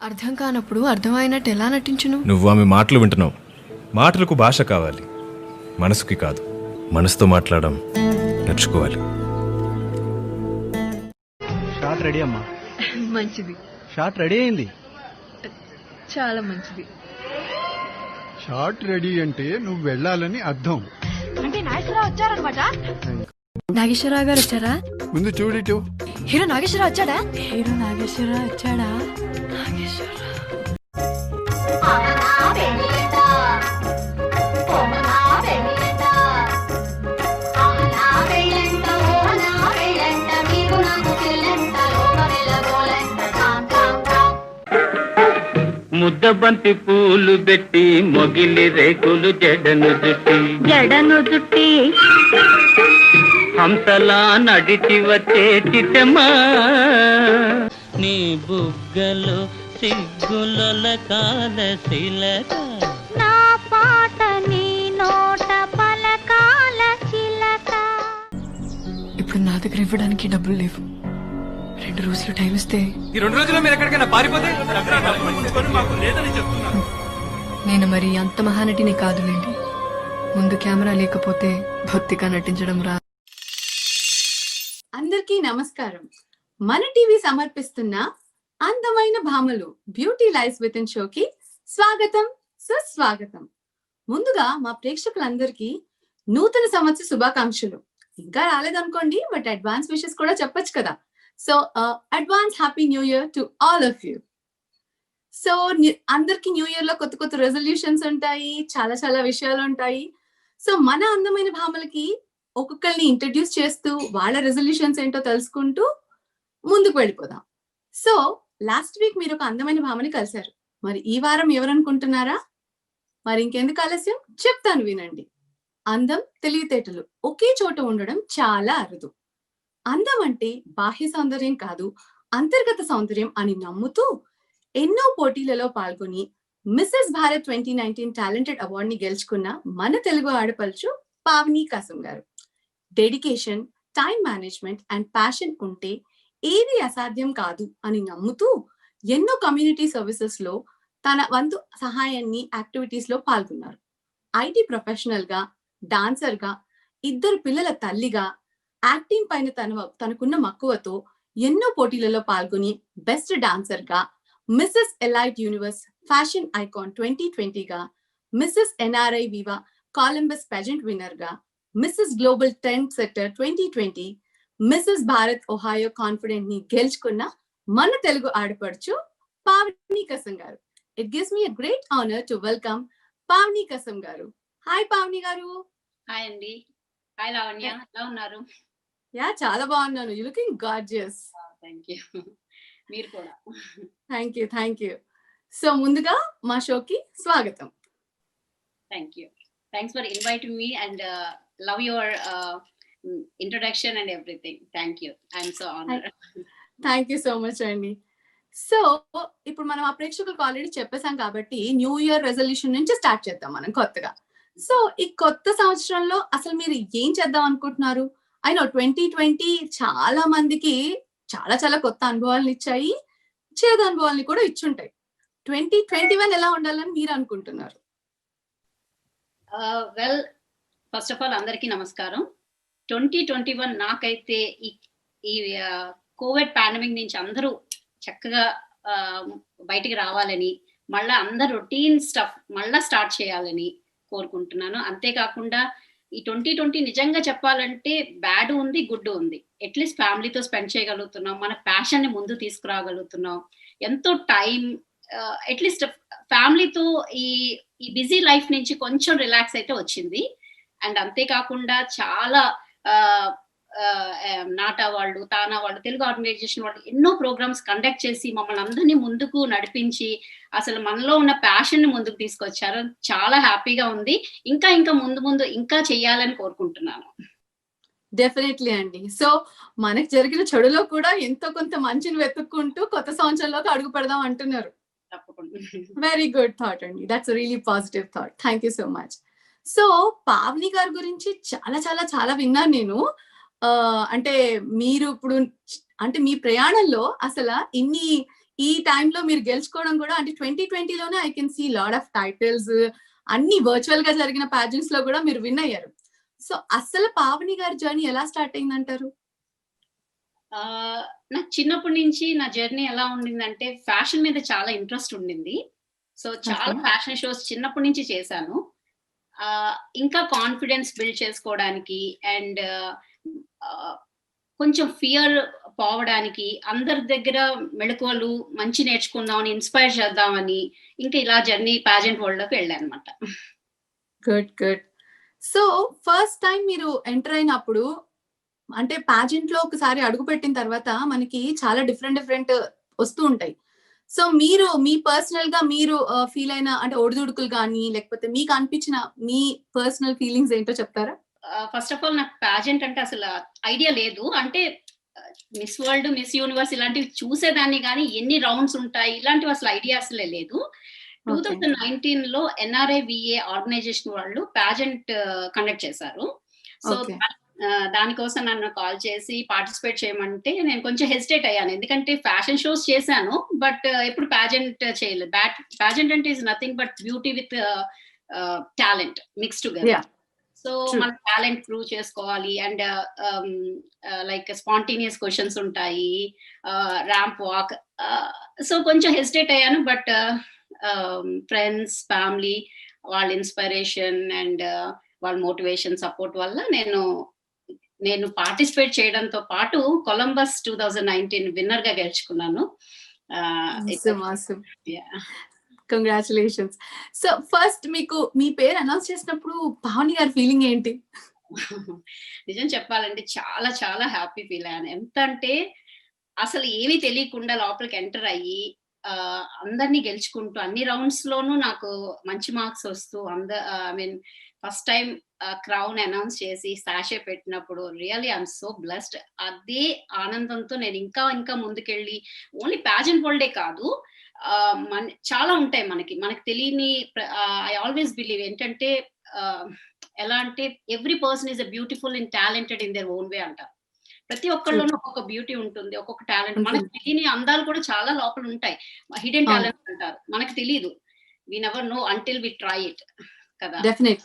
అర్థం కానప్పుడు అర్థమైనట్టు ఎలా నటించును? నువ్వు ఆమె మాటలు వింటున్నావు. మాటలకు భాష కావాలి, మనసుకి కాదు. మనసుతో మాట్లాడడం నేర్చుకోవాలి. షాట్ రెడీ అమ్మా. మంచిది, షాట్ రెడీ అయింది. చాలా మంచిది. షాట్ రెడీ అంటే నువ్వు వెళ్ళాలని అర్థం. అంటే నాగేశ్వరరావు వచ్చారనమాట. నాగేశ్వరరావు గారు వచ్చారా? ముందు చూడిటు. హీరో నాగేశ్వరరావు వచ్చాడా? హీరో నాగేశ్వరరావు వచ్చాడా? నాగేశ్వరరావు ముద్దబంతి పూలు పెట్టి మొగిలి రేకులు జడను జుట్టి హంసలా నడిచి వచ్చే చిట్టమా నీ బుగ్గలు సిగ్గుల కాల శిలక నా పాట నీ నోట పలకాల చిలక. ఇప్పుడు నా దగ్గర ఇవ్వడానికి డబ్బులు లేవు. 2 రోజులు టైం ఇస్తే ఈ 2 రోజుల్లో మీరు ఎక్కడికైనా పారిపోతే నేను మరి అంత మహానటిని కాదులేండి. ముందు కెమెరా లేకపోతే భక్తిగా నటించడం రా. అందరికీ నమస్కారం. మన టీవీ సమర్పిస్తున్న అందమైన భామలు బ్యూటీ లైఫ్ విత్ ఇన్ షోకి స్వాగతం, సుస్వాగతం. ముందుగా మా ప్రేక్షకులందరికీ నూతన సంవత్సర శుభాకాంక్షలు. ఇంకా రాలేదనుకోండి, బట్ అడ్వాన్స్ విషెస్ కూడా చెప్పొచ్చు కదా. So advance happy new year to all of you. So అందరికి న్యూ ఇయర్ లో కొత్త కొత్త రెజల్యూషన్స్ ఉంటాయి, చాలా చాలా విషయాలు ఉంటాయి. సో మన అందమైన భామలకి ఒక్కొక్కరిని ఇంట్రడ్యూస్ చేస్తూ వాళ్ళ రెజల్యూషన్స్ ఏంటో తెలుసుకుంటూ ముందుకు వెళ్ళిపోదాం. సో లాస్ట్ వీక్ మీరు ఒక అందమైన భామని కలిశారు. మరి ఈ వారం ఎవరనుకుంటున్నారా? మరి ఇంకెందుకు ఆలస్యం, చెప్తాను వినండి. అందం, తెలివితేటలు ఒకే చోట ఉండడం చాలా అరుదు. అందం అంటే బాహ్య సౌందర్యం కాదు, అంతర్గత సౌందర్యం అని నమ్ముతూ ఎన్నో పోటీలలో పాల్గొని మిస్సెస్ భారత్ 2019 టాలెంటెడ్ అవార్డ్ ని గెలుచుకున్న మన తెలుగు ఆడపడుచు పావని కసం గారు. Dedication, time management and passion ఉంటే ఏది అసాధ్యం కాదు అని నమ్ముతూ ఎన్నో కమ్యూనిటీ సర్వీసెస్ లో తన వంతు సహాయాన్ని యాక్టివిటీస్ లో పాల్గొన్నారు. ఐటీ ప్రొఫెషనల్ గా, డాన్సర్ గా, 2 పిల్లల తల్లిగా, యాక్టింగ్ పైన తనకున్న మక్కువతో ఎన్నో పోటీలలో పాల్గొని బెస్ట్ డాన్సర్ గా, Mrs elite universe fashion icon 2020 గా, Mrs NRI viva Columbus pageant winner గా, Mrs global trend setter 2020, Mrs Bharat Ohio confident ని గెలుచుకున్న మన తెలుగు ఆడపడుచు పావని కసం గారు. It gives me a great honour to welcome Pavani Kasam గారు. హాయ్ పావని గారు. హాయ్ అండి. హాయ్ లావణ్య, ఎలా ఉన్నారు? యా, చాలా బాగున్నాను. You looking gorgeous. థాంక్యూ. మీరు కూడా. Thank you. సో ముందుగా మా షోకి స్వాగతం. Thank you. Thanks for inviting me and love your introduction and everything. Thank you. I'm so honoured. Thank you so much అండి. సో ఇప్పుడు మనం ఆ ప్రేక్షకులకు ఆల్రెడీ చెప్పేసాం కాబట్టి న్యూ ఇయర్ రెజల్యూషన్ నుంచి స్టార్ట్ చేద్దాం మనం కొత్తగా. సో ఈ కొత్త సంవత్సరంలో అసలు మీరు ఏం చేద్దాం అనుకుంటున్నారు? అయినా 2020 చాలా మందికి చాలా చాలా కొత్త అనుభవాలను ఇచ్చాయి, చేదు అనుభవాలని కూడా ఇచ్చుంటాయి. 2021 ఎలా ఉండాలని మీరు అనుకుంటున్నారు? వెల్, ఫస్ట్ ఆఫ్ ఆల్ అందరికీ నమస్కారం. 2021 నాకైతే ఈ కోవిడ్ పాండమిక్ నుంచి అందరూ చక్కగా బయటికి రావాలని, మళ్ళా అందరు రొటీన్ స్టఫ్ మళ్ళా స్టార్ట్ చేయాలని కోరుకుంటున్నాను. అంతేకాకుండా ఈ 2020 నిజంగా చెప్పాలంటే బ్యాడ్ ఉంది, గుడ్ ఉంది. అట్లీస్ట్ ఫ్యామిలీతో స్పెండ్ చేయగలుగుతున్నాం, మన ప్యాషన్ ని ముందు తీసుకురాగలుగుతున్నాం. ఎంతో టైం అట్లీస్ట్ ఫ్యామిలీతో ఈ బిజీ లైఫ్ నుంచి కొంచెం రిలాక్స్ అయితే వచ్చింది. అండ్ అంతేకాకుండా చాలా నాటా వాళ్ళు, తానా వాళ్ళు, తెలుగు ఆర్గనైజేషన్ వాళ్ళు ఎన్నో ప్రోగ్రామ్స్ కండక్ట్ చేసి మమ్మల్ని అందరినీ ముందుకు నడిపించి అసలు మనలో ఉన్న ప్యాషన్ ని ముందుకు తీసుకొచ్చారు. చాలా హ్యాపీగా ఉంది. ఇంకా ముందు ఇంకా చెయ్యాలని కోరుకుంటున్నాను. డెఫినెట్లీ అండి. సో మనకు జరిగిన చెడులో కూడా ఎంతో కొంత మంచిని వెతుక్కుంటూ కొత్త సంవత్సరంలోకి అడుగు పెడదాం అంటున్నారు. తప్పకుండా. వెరీ గుడ్ థాట్ అండి. That's really positive thought. Thank you so much. So Pavani గారి గురించి చాలా చాలా చాలా విన్నాను నేను. అంటే మీరు ఇప్పుడు అంటే మీ ప్రయాణంలో అసలు ఇన్ని ఈ టైంలో మీరు గెలుచుకోవడం కూడా అంటే 2020లోనే I can see lot of titles అన్ని వర్చువల్ గా జరిగిన ప్యాజెంట్స్ లో కూడా మీరు విన్ అయ్యారు. సో అసలు పావని గారి జర్నీ ఎలా స్టార్ట్ అయిందంటారు? నాకు చిన్నప్పటి నుంచి నా జర్నీ ఎలా ఉండిందంటే ఫ్యాషన్ మీద చాలా ఇంట్రెస్ట్ ఉండింది. సో చాలా Okay. ఫ్యాషన్ షోస్ చిన్నప్పటి నుంచి చేశాను. ఇంకా కాన్ఫిడెన్స్ బిల్డ్ చేసుకోవడానికి అండ్ కొంచెం ఫియర్ పోవడానికి అందరి దగ్గర మెళకువలు మంచి నేర్చుకుందామని ఇన్స్పైర్ చేద్దామని ఇంకా ఇలా జర్నీ ప్యాజెంట్ వరల్డ్ లోకి వెళ్ళాను అనమాట. Good good. So first time మీరు ఎంటర్ అయినప్పుడు అంటే ప్యాజెంట్ లో ఒకసారి అడుగు పెట్టిన తర్వాత మనకి చాలా డిఫరెంట్ వస్తూ ఉంటాయి. సో మీరు మీ పర్సనల్ గా మీరు ఫీల్ అయిన అంటే ఒడిదుడుకులు కానీ లేకపోతే మీకు అనిపించిన మీ పర్సనల్ ఫీలింగ్స్ ఏంటో చెప్తారా? ఫస్ట్ ఆఫ్ ఆల్ నాకు ప్యాజెంట్ అంటే అసలు ఐడియా లేదు. అంటే మిస్ వరల్డ్, మిస్ యూనివర్స్ ఇలాంటివి చూసేదాన్ని కానీ ఎన్ని రౌండ్స్ ఉంటాయి ఇలాంటివి అసలు ఐడియా అసలే లేదు. 2019లో NRIVA ఆర్గనైజేషన్ వాళ్ళు ప్యాజెంట్ కండక్ట్ చేశారు. So Okay. దానికోసం నన్ను కాల్ చేసి పార్టిసిపేట్ చేయమంటే నేను కొంచెం హెసిటేట్ అయ్యాను. ఎందుకంటే ఫ్యాషన్ షోస్ చేశాను బట్ ఎప్పుడు ప్యాజెంట్ చేయలేదు. ప్యాజెంట్ అంటే is nothing but beauty with talent mix together. Yeah. So True. మన టాలెంట్ ప్రూవ్ చేసుకోవాలి అండ్ లైక్ స్పాంటేనియస్ క్వశ్చన్స్ ఉంటాయి, ర్యాంప్ వాక్. సో కొంచెం హెసిటేట్ అయ్యాను బట్ ఫ్రెండ్స్, ఫ్యామిలీ వాళ్ళ ఇన్స్పిరేషన్ అండ్ వాళ్ళ మోటివేషన్ సపోర్ట్ వల్ల నేను పార్టిసిపేట్ చేయడంతో పాటు కొలంబస్ 2019 విన్నర్ గా గెలుచుకున్నాను. కంగ్రాచులేషన్స్. సో ఫస్ట్ మీకు మీ పేరు అనౌన్స్ చేసినప్పుడు పావని గారి ఫీలింగ్ ఏంటి? నిజం చెప్పాలంటే చాలా చాలా హ్యాపీ ఫీల్ అయ్యాను. ఎంత అంటే అసలు ఏమీ తెలియకుండా లోపలికి ఎంటర్ అయ్యి అందరినీ గెలుచుకుంటూ అన్ని రౌండ్స్ లోనూ నాకు మంచి మార్క్స్ వస్తూ I mean first time crown announce చేసి సాషే పెట్టినప్పుడు రియల్లీ ఐఎమ్ సో బ్లెస్డ్. అదే ఆనందంతో నేను ఇంకా ముందుకెళ్ళి ఓన్లీ ప్యాజెంట్ వరల్డే కాదు, చాలా ఉంటాయి మనకి తెలియని. ఐ ఆల్వేస్ బిలీవ్ ఏంటంటే ఎలా అంటే every person is a beautiful and talented in their own వే అంటారు. ప్రతి ఒక్కళ్ళలోనూ ఒక్కొక్క బ్యూటీ ఉంటుంది, ఒక్కొక్క టాలెంట్. మనకు తెలియని అందాలు కూడా చాలా లోపల ఉంటాయి, హిడెన్ టాలెంట్ అంటారు. మనకు తెలియదు, we never know until we try it కదా. డెఫినెట్.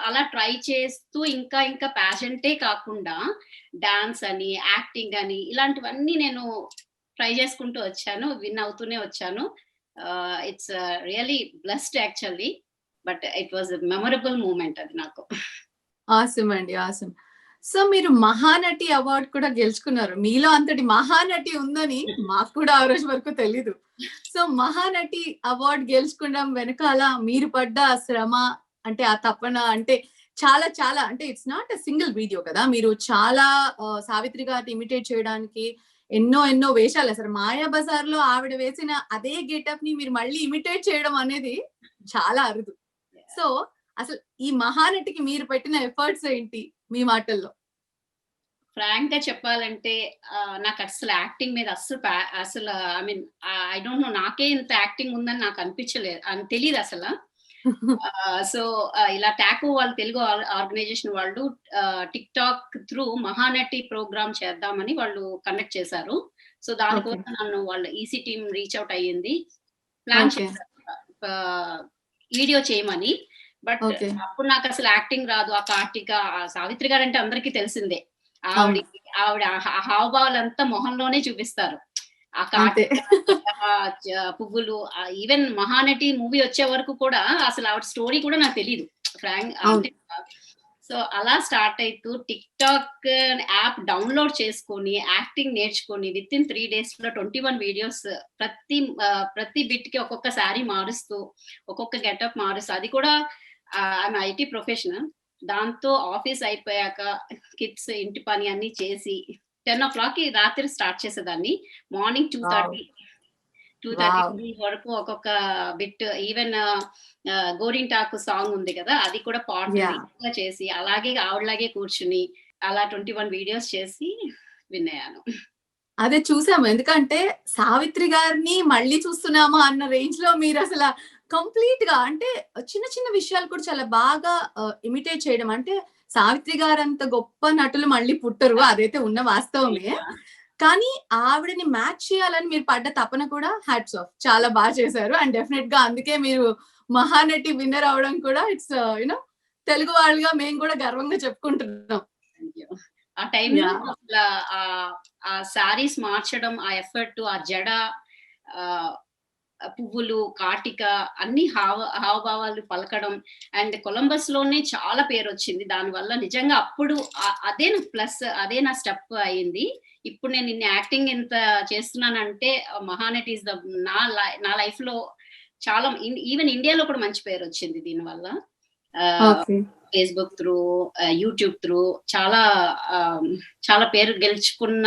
అలా ట్రై చేస్తూ ఇంకా ప్యాషన్టే కాకుండా డాన్స్ అని, యాక్టింగ్ అని ఇలాంటివన్నీ నేను ట్రై చేసుకుంటూ వచ్చాను, విన్ అవుతూనే వచ్చాను. It's really blessed actually, but it was memorable moment అది నాకు. ఆసమ్ అండి, ఆసమ్. సో మీరు మహానటి అవార్డు కూడా గెలుచుకున్నారు. మీలో అంతటి మహానటి ఉందని మాకు కూడా ఆ రోజు వరకు తెలీదు. సో మహానటి అవార్డు గెలుచుకోవడం వెనకాల మీరు పడ్డ శ్రమ అంటే ఆ తపన అంటే చాలా చాలా అంటే it's not a single video కదా. మీరు చాలా సావిత్రి గారిని ఇమిటేట్ చేయడానికి ఎన్నో వేషాలు. అసలు మాయా బజార్ లో ఆవిడ వేసిన అదే గెటప్ ని మీరు మళ్ళీ ఇమిటేట్ చేయడం అనేది చాలా అరుదు. సో అసలు ఈ మహానటికి మీరు పెట్టిన ఎఫర్ట్స్ ఏంటి మీ మాటల్లో? ఫ్రాంక్ గా చెప్పాలంటే నాకు అసలు యాక్టింగ్ మీద అసలు I mean I don't know, నాకే ఇంత యాక్టింగ్ ఉందని నాకు అనిపించలేదు, అని తెలియదు అసలు. సో ఇలా టాకో వాళ్ళు తెలుగు ఆర్గనైజేషన్ వాళ్ళు TikTok through Mahanati programme చేద్దామని వాళ్ళు కండక్ట్ చేశారు. సో దానికోసం నన్ను వాళ్ళ ఈసీ టీమ్ రీచ్ అవుట్ అయ్యింది, ప్లాన్ చేశారు వీడియో చేయమని. బట్ అప్పుడు నాకు అసలు యాక్టింగ్ రాదు. ఆ కార్తీక, సావిత్రి గారు అంటే అందరికీ తెలిసిందే, ఆవిడ హావభావాలంతా మొహంలోనే చూపిస్తారు. ఆ పువ్వులు, ఈవెన్ మహానటి మూవీ వచ్చే వరకు కూడా అసలు ఆవిడ స్టోరీ కూడా నాకు తెలియదు ఫ్రాంక్ అంటే. సో అలా స్టార్ట్ అవుతూ టిక్ టాక్ యాప్ డౌన్లోడ్ చేసుకొని యాక్టింగ్ నేర్చుకొని విత్ ఇన్ 3 days లో 21 వీడియోస్, ప్రతి బిట్ కి ఒక్కొక్క శారీ మారుస్తూ ఒక్కొక్క గెటప్ మారుస్తూ, అది కూడా ఐఎమ్ ఐటీ ప్రొఫెషనల్. దాంతో ఆఫీస్ అయిపోయాక కిడ్స్ ఇంటి పని అన్ని చేసి 10 o'clock రాత్రి స్టార్ట్ చేసేదాన్ని. మార్నింగ్ 2:30 వరకు ఒక్కొక్క బిట్. ఈవెన్ గోరింటాకు సాంగ్ ఉంది కదా, అది కూడా పాట చేసి అలాగే ఆవిడలాగే కూర్చుని అలా 21 వీడియోస్ చేసి విన్ అయ్యాను. అదే చూసాము, ఎందుకంటే సావిత్రి గారిని మళ్ళీ చూస్తున్నామా అన్న రేంజ్ లో మీరు అసలు కంప్లీట్ గా అంటే చిన్న విషయాలు కూడా చాలా బాగా ఇమిటేట్ చేయడం. అంటే సావిత్రి గారు అంత గొప్ప నటులు మళ్ళీ పుట్టరు, అదైతే ఉన్న వాస్తవమే. కానీ ఆవిడని మ్యాచ్ చేయాలని మీరు పడ్డ తపన కూడా హ్యాట్స్ ఆఫ్, చాలా బాగా చేశారు. అండ్ డెఫినెట్ గా అందుకే మీరు మహానటి విన్నర్ అవడం కూడా ఇట్స్ యూనో తెలుగు వాళ్ళుగా మేము కూడా గర్వంగా చెప్పుకుంటున్నాం. ఆ టైంలో Yeah. అసలు ఆ శారీస్ మార్చడం, ఆ ఎఫర్ట్, ఆ జడ, ఆ పువ్వులు, కాటిక, అన్ని హావభావాలు పలకడం, అండ్ కొలంబస్ లోనే చాలా పేరు వచ్చింది దానివల్ల. నిజంగా అప్పుడు అదే నా ప్లస్, అదే నా స్టెప్ అయింది. ఇప్పుడు నేను ఇన్ని యాక్టింగ్ ఎంత చేస్తున్నానంటే మహానటి ఇస్ ద నా లైఫ్ లో చాలా, ఈవెన్ ఇండియాలో కూడా మంచి పేరు వచ్చింది దీనివల్ల. Okay, Facebook through, YouTube through చాలా పేరు గెలుచుకున్న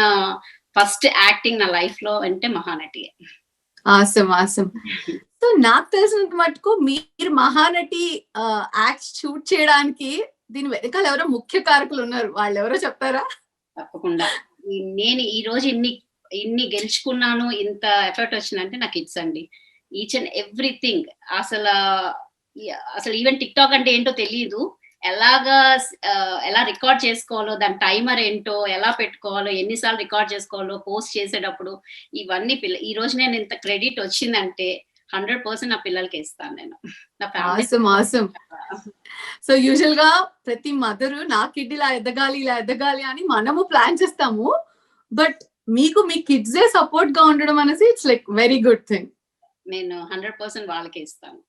ఫస్ట్ యాక్టింగ్ నా లైఫ్ లో అంటే మహానటి. Awesome awesome. సో నాకు తెలిసినంత మటుకు మీరు మహానటి యాక్ట్ షూట్ చేయడానికి దీని వెనకాల ఎవరో ముఖ్య కారకులు ఉన్నారు, వాళ్ళు ఎవరో చెప్తారా? తప్పకుండా. నేను ఈ రోజు ఇన్ని గెలుచుకున్నాను, ఇంత ఎఫర్ట్ వచ్చిందంటే నా కిడ్స్ అండి. Each and everything. అసలు ఈవెన్ టిక్ టాక్ అంటే ఏంటో తెలియదు, ఎలా రికార్డ్ చేసుకోవాలో, దాని టైమర్ ఏంటో ఎలా పెట్టుకోవాలో, ఎన్నిసార్లు రికార్డ్ చేసుకోవాలో, పోస్ట్ చేసేటప్పుడు ఇవన్నీ ఈ రోజు నేను ఇంత క్రెడిట్ వచ్చిందంటే 100% నా పిల్లలకి ఇస్తాను నేను, నా family. Awesome awesome. So usual గా ప్రతి మదరు నా కిడ్ ఇలా ఎదగాలి అని మనము ప్లాన్ చేస్తాము, బట్ మీకు మీ కిడ్సే సపోర్ట్ గా ఉండడం అనేసి it's like very good thing. నేను 100% వాళ్ళకి ఇస్తాను.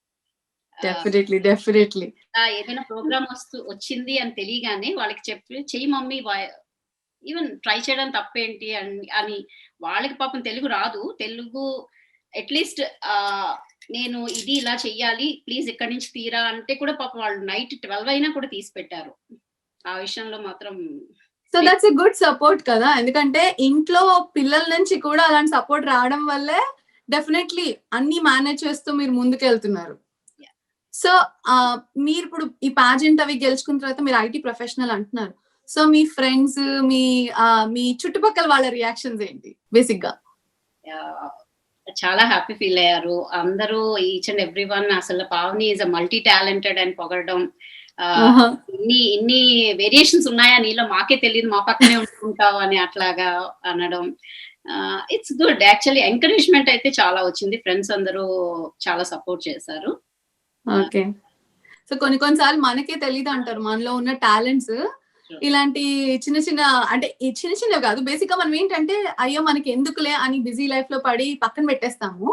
డెఫినెట్లీ. ఏదైనా ప్రోగ్రామ్ వచ్చింది అని తెలియగానే వాళ్ళకి చెప్పి, చెయ్యి మమ్మీ, ఈవెన్ ట్రై చేయడం తప్పేంటి అని. వాళ్ళకి పాపం తెలుగు రాదు, తెలుగు అట్లీస్ట్ నేను ఇది ఇలా చెయ్యాలి ప్లీజ్ ఇక్కడి నుంచి తీరా అంటే కూడా పాపం వాళ్ళు నైట్ 12 అయినా కూడా తీసి పెట్టారు. ఆ విషయంలో మాత్రం. So that's a good support కదా, ఎందుకంటే ఇంట్లో పిల్లల నుంచి కూడా అలాంటి సపోర్ట్ రావడం వల్లే డెఫినెట్లీ అన్ని మేనేజ్ చేస్తూ మీరు ముందుకెళ్తున్నారు. సో మీరు ఇప్పుడు ఈ పాజెంట్ అవి గెలుచుకున్న తర్వాత మీరు ఐటీ ప్రొఫెషనల్ అంటున్నారు. సో మీ ఫ్రెండ్స్, మీ చుట్టుపక్కల వాళ్ళ రియాక్షన్స్ ఏంటి బేసిక్ గా? చాలా హ్యాపీ ఫీల్ అయ్యారు అందరూ, ఈచ్ అండ్ ఎవ్రీ వన్. అసలు Pavani is a multi talented అని పొగడడం, ఇన్ని వేరియేషన్స్ ఉన్నాయా నీలో, మాకే తెలియదు, మా పక్కనే ఉంటుంటావు అని అట్లాగా అనడం. It's good actually. ఎంకరేజ్మెంట్ అయితే చాలా వచ్చింది, ఫ్రెండ్స్ అందరూ చాలా సపోర్ట్ చేశారు. ఓకే. సో కొన్నిసార్లు మనకే తెలియదు అంటారు మనలో ఉన్న టాలెంట్స్. ఇలాంటి చిన్న అంటే ఈ చిన్నవి కాదు, బేసిక్ గా మనం ఏంటంటే అయ్యో మనకి ఎందుకులే అని బిజీ లైఫ్ లో పడి పక్కన పెట్టేస్తాము.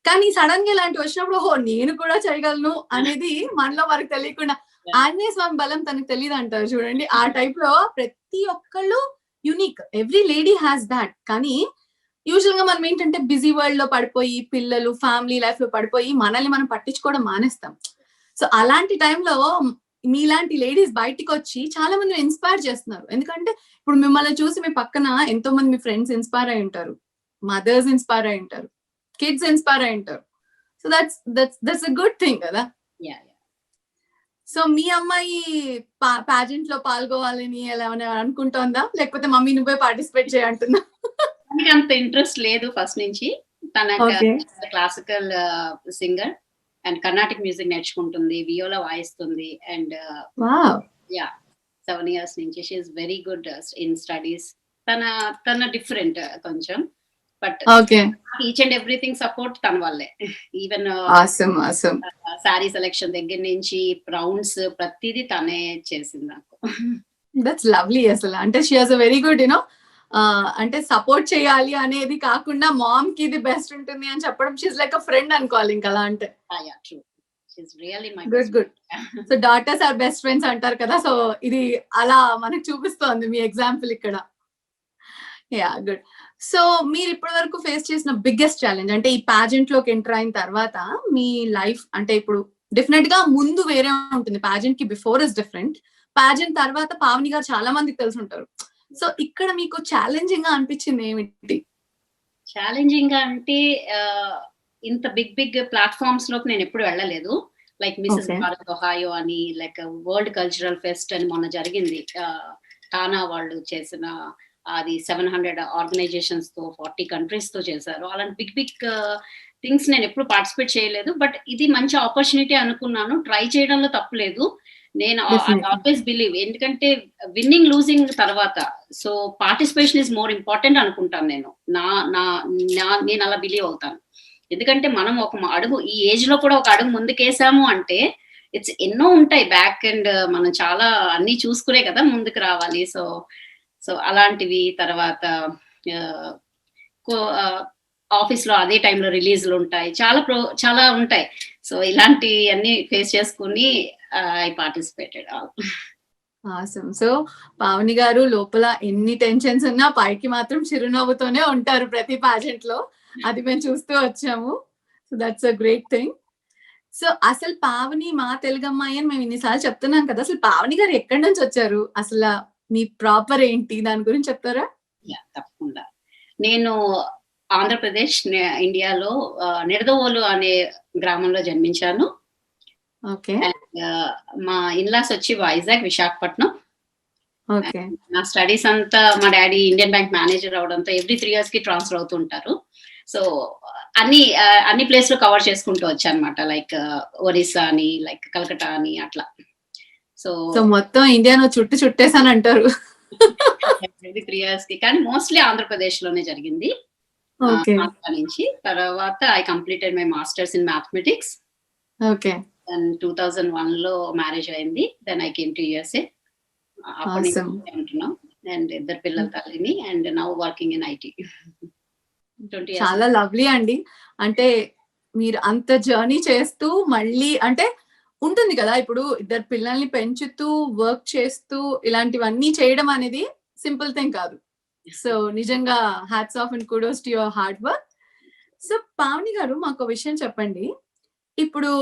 కానీ సడన్ గా ఇలాంటి వచ్చినప్పుడు ఓహో నేను కూడా చేయగలను అనేది మనలో మనకు తెలియకుండా, ఆంజనేయ స్వామి బలం తనకు తెలియదు అంటారు చూడండి. ఆ టైప్ లో ప్రతి ఒక్కళ్ళు unique, every lady has that. కానీ యూజువల్ గా మనం ఏంటంటే బిజీ వరల్డ్ లో పడిపోయి, పిల్లలు, ఫ్యామిలీ లైఫ్ లో పడిపోయి మనల్ని మనం పట్టించుకోవడం మానేస్తాం. సో అలాంటి టైంలో మీలాంటి లేడీస్ బయటికి వచ్చి చాలా మంది ఇన్స్పైర్ చేస్తున్నారు. ఎందుకంటే ఇప్పుడు మిమ్మల్ని చూసి మీ పక్కన ఎంతో మంది మీ ఫ్రెండ్స్ ఇన్స్పైర్ అయి ఉంటారు, మదర్స్ ఇన్స్పైర్ అయి ఉంటారు, కిడ్స్ ఇన్స్పైర్ అయి ఉంటారు. So that's a good thing కదా. సో మీ అమ్మాయి పాజెంట్ లో పాల్గొవాలని ఎలా అనుకుంటోందా, లేకపోతే మమ్మీ నువ్వే పార్టిసిపేట్ చేయంటున్నా? అంత ఇంట్రెస్ట్ లేదు ఫస్ట్ నుంచి. తన classical singer and Carnatic music నేర్చుకుంటుంది, వియోలా వాయిస్తుంది. అండ్ 7 years నుంచి she is very good in studies. తన డిఫరెంట్ కొంచెం, but each and everything support తన వల్లే. ఈవెన్ శారీ సెలెక్షన్ దగ్గర నుంచి రౌండ్స్ ప్రతిదీ తనే చేసింది నాకు. దట్స్ లవ్లీ అసలు. అంటే she has a very good you know, అంటే సపోర్ట్ చేయాలి అనేది కాకుండా మామ్ కి ఇది బెస్ట్ ఉంటుంది అని చెప్పడం, షీస్ లైక్ అ ఫ్రెండ్ అనుకోవాలి ఇంకా అలా అంటే. Good. So daughters are best friends అంటారు కదా, సో ఇది అలా మనకు చూపిస్తోంది మీ ఎగ్జాంపుల్ ఇక్కడ. గుడ్. సో మీరు ఇప్పటి వరకు ఫేస్ చేసిన బిగ్గెస్ట్ ఛాలెంజ్ అంటే ఈ పాజెంట్ లోకి ఎంటర్ అయిన తర్వాత మీ లైఫ్ అంటే ఇప్పుడు డెఫినెట్ గా ముందు వేరే ఉంటుంది, పాజెంట్ కి బిఫోర్ ఇస్ డిఫరెంట్, పాజెంట్ తర్వాత పావని గారు చాలా మందికి తెలిసి ఉంటారు. సో ఇక్కడ మీకు ఛాలెంజింగ్ గా అనిపించింది ఏమిటి? ఛాలెంజింగ్ గా అంటే ఇంత బిగ్ ప్లాట్ఫామ్స్ లోకి నేను ఎప్పుడు వెళ్ళలేదు. లైక్ మిసెస్ భారత్ ఒహాయో అని, లైక్ వరల్డ్ కల్చరల్ ఫెస్ట్ అని మొన్న జరిగింది, టానా వాళ్ళు చేసిన అది 700 ఆర్గనైజేషన్స్ తో 40 countries తో చేశారు. అలాంటి బిగ్ థింగ్స్ నేను ఎప్పుడు పార్టిసిపేట్ చేయలేదు. బట్ ఇది మంచి ఆపర్చునిటీ అనుకున్నాను, ట్రై చేయడంలో తప్పులేదు. నేను Definitely. ఆల్వేస్ బిలీవ్, ఎందుకంటే విన్నింగ్ లూజింగ్ తర్వాత so participation is more important అనుకుంటాను నేను. నేను అలా బిలీవ్ అవుతాను. ఎందుకంటే మనం ఒక అడుగు ఈ ఏజ్ లో కూడా ఒక అడుగు ముందుకేసాము అంటే ఇట్స్ ఎన్నో ఉంటాయి బ్యాక్ అండ్ మనం చాలా అన్ని చూసుకునే కదా ముందుకు రావాలి. సో అలాంటివి తర్వాత ఆఫీస్ లో అదే టైంలో రిలీజ్లు ఉంటాయి, చాలా ఉంటాయి. సో ఇలాంటి అన్ని ఫేస్ చేసుకుని I participated. Awesome. So Pavani గారు లోపల ఎన్ని టెన్షన్స్ ఉన్నా పైకి మాత్రం చిరునవ్వుతోనే ఉంటారు ప్రతి పాజెంట్ లో. అది మేము చూస్తూ వచ్చాము. So that's a great thing. So అసలు పావని మా తెలుగు అమ్మాయి అని మేము ఇన్నిసార్లు చెప్తున్నాం కదా, అసలు పావని గారు ఎక్కడి నుంచి వచ్చారు, అసలు మీ ప్రాపర్ ఏంటి, దాని గురించి చెప్తారా? తప్పకుండా. నేను ఆంధ్రప్రదేశ్ ఇండియాలో నిడదవోలు అనే గ్రామంలో జన్మించాను. ఓకే. మా ఇన్లాస్ వచ్చి వైజాగ్, విశాఖపట్నం. ఓకే. నా స్టడీస్ అంతా మా డాడీ ఇండియన్ బ్యాంక్ మేనేజర్ అవడంతో ఎవ్రీ 3 years కి ట్రాన్స్ఫర్ అవుతూ ఉంటారు. సో అన్ని ప్లేస్ లో కవర్ చేసుకుంటూ వచ్చా అనమాట. లైక్ ఒరిస్సా అని, లైక్ కలకటా అని అట్లా. సో మొత్తం ఇండియాను చుట్టేసాను అంటారు. ఎవ్రీ 3 years కి, కానీ మోస్ట్లీ ఆంధ్రప్రదేశ్ లోనే జరిగింది. ఓకే. నుంచి తర్వాత I completed my masters in mathematics. Okay. 2001 లో మ్యారేజ్ అయింది. Then I came to USA. Awesome. ఉంటున్నాం అండ్ 2 పిల్లల తల్లిని and now working in IT. చాలా లవ్లీ అండి. అంటే మీరు అంత జర్నీ చేస్తూ మళ్ళీ అంటే ఉంటుంది కదా, ఇప్పుడు 2 పిల్లల్ని పెంచుతూ వర్క్ చేస్తూ ఇలాంటివన్నీ చేయడం అనేది సింపుల్ థింగ్ కాదు. సో నిజంగా hats off and kudos to your hard work. So Pavani గారు మాకు విషయం చెప్పండి. ఇప్పుడు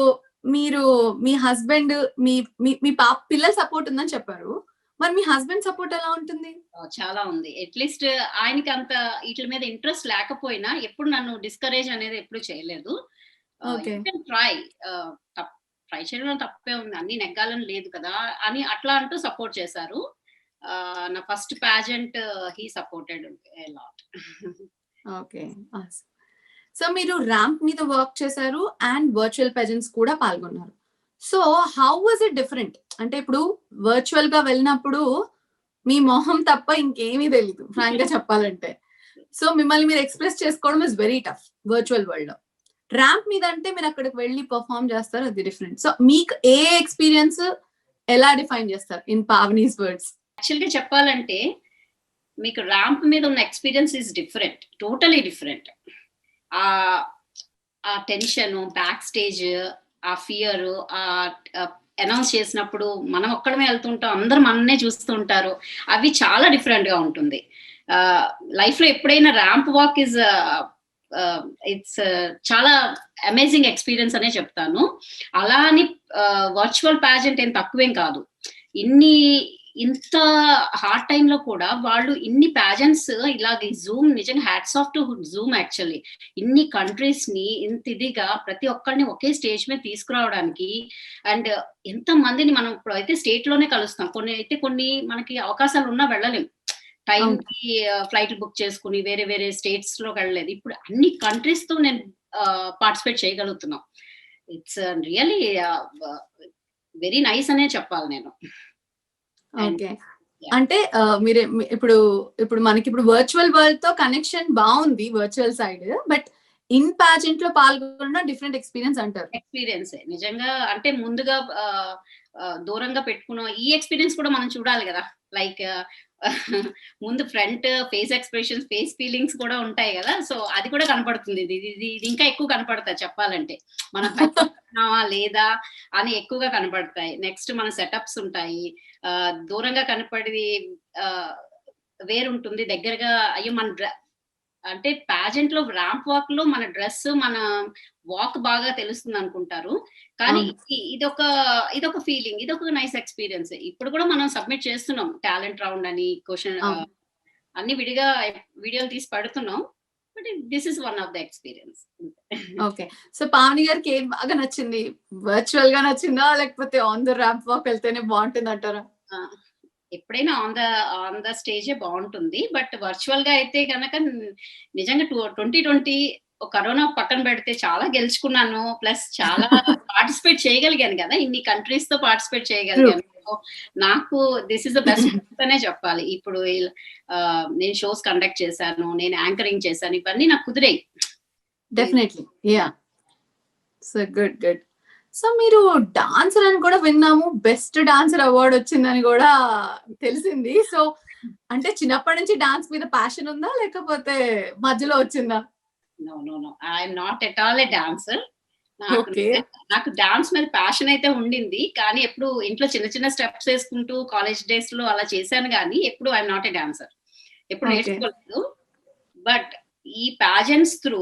మీరు మీ హస్బెండ్ మీ పిల్లల సపోర్ట్ ఉందని చెప్పారు, మరి మీ హస్బెండ్ సపోర్ట్ ఎలా ఉంటుంది? చాలా ఉంది. అట్లీస్ట్ ఆయనకి అంత వీటి మీద ఇంట్రెస్ట్ లేకపోయినా ఎప్పుడు నన్ను డిస్కరేజ్ అనేది ఎప్పుడు చేయలేదు. ట్రై చేయడంలో తప్పే ఉంది, అన్ని నెగ్గాలని లేదు కదా అని అట్లా అంటూ సపోర్ట్ చేశారు. నా first pageant he supported a lot. Okay. So మీరు ర్యాంప్ మీద వర్క్ చేశారు అండ్ వర్చువల్ పెజెంట్స్ కూడా పాల్గొన్నారు. So how was it different? అంటే ఇప్పుడు వర్చువల్ గా వెళ్ళినప్పుడు మీ మొహం తప్ప ఇంకేమీ తెలీదు ఫ్రాంక్ గా చెప్పాలంటే. సో మిమ్మల్ని మీరు ఎక్స్ప్రెస్ చేసుకోవడం is very tough virtual world లో. ర్యాంప్ మీద అంటే మీరు అక్కడికి వెళ్ళి పర్ఫార్మ్ చేస్తారు, అది డిఫరెంట్. సో మీకు ఏ ఎక్స్పీరియన్స్ ఎలా డిఫైన్ చేస్తారు ఇన్ పావనీస్ వర్డ్స్? యాక్చువల్ గా చెప్పాలంటే మీకు ర్యాంప్ మీద ఉన్న experience is different, totally different. ఆ టెన్షన్, బ్యాక్ స్టేజ్, ఆ ఫియర్, అనౌన్స్ చేసినప్పుడు మనం ఒక్కడమే వెళ్తుంటాం, అందరు మననే చూస్తూ ఉంటారు, అవి చాలా డిఫరెంట్ గా ఉంటుంది. లైఫ్ లో ఎప్పుడైనా ర్యాంప్ వాక్ ఇస్ ఇట్స్ చాలా అమేజింగ్ ఎక్స్పీరియన్స్ అనే చెప్తాను. అలా అని వర్చువల్ ప్యాజెంట్ ఏం తక్కువేం కాదు. ఇంత హార్డ్ టైమ్ లో కూడా వాళ్ళు ఇన్ని ప్యాజెంట్స్ ఇలాగ జూమ్, నిజంగా hats off to Zoom. Actually ఇన్ని కంట్రీస్ ని ఇంత ఇదిగా ప్రతి ఒక్కరిని ఒకే స్టేజ్ మీద తీసుకురావడానికి, అండ్ ఎంత మందిని మనం ఇప్పుడు అయితే స్టేట్ లోనే కలుస్తాం, కొన్ని మనకి అవకాశాలు ఉన్నా వెళ్ళలేం, టైం కి ఫ్లైట్ బుక్ చేసుకుని వేరే వేరే స్టేట్స్ లో వెళ్ళలేదు. ఇప్పుడు అన్ని కంట్రీస్ తో నేను పార్టిసిపేట్ చేయగలుగుతున్నాం. ఇట్స్ రియల్లీ వెరీ నైస్ అనే చెప్పాలి నేను. ఓకే. అంటే మీరు ఇప్పుడు మనకి ఇప్పుడు వర్చువల్ వరల్డ్ తో కనెక్షన్ బాగుంది virtual side, but in pageant లో పాల్గొన్న డిఫరెంట్ ఎక్స్పీరియన్స్ అంటారు. ఎక్స్పీరియన్స్ నిజంగా అంటే ముందుగా దూరంగా పెట్టుకున్న ఈ ఎక్స్పీరియన్స్ కూడా మనం చూడాలి కదా. లైక్ ముందు front face expressions, face feelings కూడా ఉంటాయి కదా. సో అది కూడా కనపడుతుంది. ఇది ఇంకా ఎక్కువ కనపడతాయి చెప్పాలంటే, మనం పెట్టుకున్నావా లేదా అని ఎక్కువగా కనపడతాయి. నెక్స్ట్ మన సెటప్స్ ఉంటాయి, దూరంగా కనపడి వేరుంటుంది, దగ్గరగా అయ్యో మన అంటే ప్యాజెంట్ లో ర్యాంప్ వాక్ లో మన డ్రెస్, మన వాక్ బాగా తెలుస్తుంది అనుకుంటారు, కానీ ఇదొక ఫీలింగ్, ఇదొక నైస్ ఎక్స్పీరియన్స్. ఇప్పుడు కూడా మనం సబ్మిట్ చేస్తున్నాం టాలెంట్ రౌండ్ అని, క్వశ్చన్ అన్ని విడిగా వీడియోలు తీసి పెడుతున్నాం. But this is one of the experience. Okay. So Pavani గారికి ఏం బాగా నచ్చింది? వర్చువల్ గా నచ్చిందా, లేకపోతే ఆన్ ద ర్యాంప్ వాక్ వెళ్తేనే బాగుంటుంది అంటారా? ఎప్పుడైనా ఆన్ ద స్టేజే బాగుంటుంది, బట్ వర్చువల్ గా అయితే కనుక నిజంగా 2020 కరోనా పక్కన పెడితే చాలా గెలుచుకున్నాను, ప్లస్ చాలా పార్టిసిపేట్ చేయగలిగాను కదా, ఇన్ని కంట్రీస్ తో పార్టిసిపేట్ చేయగలిగాను. So, నాకు దిస్ ఇస్ ద బెస్ట్ అనే చెప్పాలి. ఇప్పుడు నేను షోస్ కండక్ట్ చేశాను, నేను యాంకరింగ్ చేశాను, ఇవన్నీ నాకు కుదిరాయి. Definitely ya. So good good. So మీరు డాన్సర్ అని కూడా విన్నాము, బెస్ట్ డాన్సర్ అవార్డ్ వచ్చిందని కూడా తెలిసింది. సో అంటే చిన్నప్పటి నుంచి డాన్స్ మీద ప్యాషన్ ఉందా లేకపోతే మధ్యలో వచ్చిందా? No no no, I'm not at all a dancer. Okay. నాకు డాన్స్ మీద ప్యాషన్ అయితే ఉండింది, కానీ ఎప్పుడు ఇంట్లో చిన్న చిన్న స్టెప్స్ వేసుకుంటూ కాలేజ్ డేస్ లో అలా చేశాను, కానీ ఎప్పుడు ఐఎమ్ నాట్ ఏ డాన్సర్, ఎప్పుడు Okay. నేర్చుకోలేదు. బట్ ఈ ప్యాజెంట్స్ త్రూ